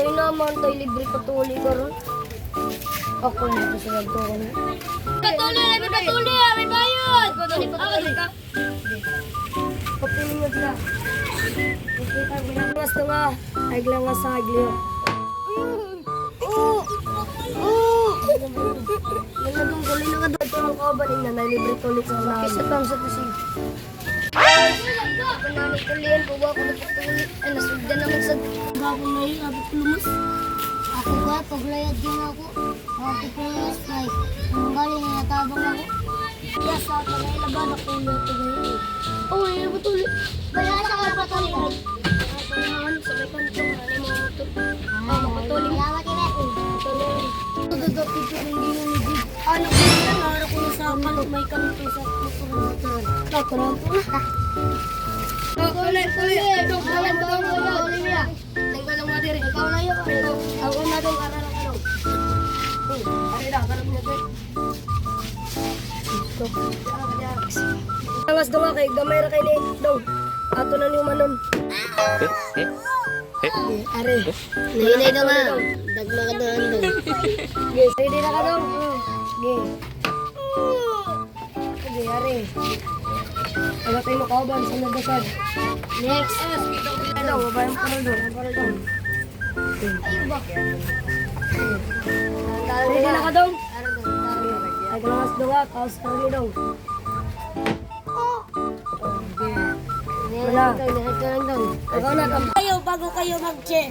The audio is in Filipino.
Tayo naman, tayo libre patuli ka ron. Ako na ito sa nagturo na. Patuli, may bayad! Patuli ka. Papiling mo sila. Mas ito nga. Ay lang nga sa agli. Nagagong guli na nga doon. Ito ang kabaling na nalibre tulit sa namin. Kisa pang sa kusig. Pananit tulian po ba ako napatulit? Ay, nasugdan naman sa gagawin na yun. Abot ko lumas. Ako ba, paglayad din ako. Ako po yung spray. Ang galing na natabang ako. Kaya sa akin ay laban ako ulit ito ngayon. Oo, yun na tulit. Kaya sa mga patuloy. Panangan sa may kanto. Ano mga motor. Mapatuling. Salamat, Ibe. Patuling. Dudot dito ng ginunigid. Ano ko na nara ko sa kanto. May kanto sa motor. Natural po na. Tuloy. Ito, kaya mo daw mo daw. Tinggal lang mga diri. Ikaw na yun. Ako na daw karang araw. Ari na, karang niya daw. Angas daw nga kay gamay ra kay Nick daw. Ato na niyo manon. Are. Nahinay daw nga. Daglo ka doon doon. Ge, ready na ka daw. Ge. Ge, are. Aga tayo makauban sa nagdasad. Next. Daw, babayang para doon. Ayun ba? Ready na ka daw. Ay galangas daw nga, kaos ka rin daw. Wala. Ito lang doon. Ikaw na, kayo bago kayo mag-check.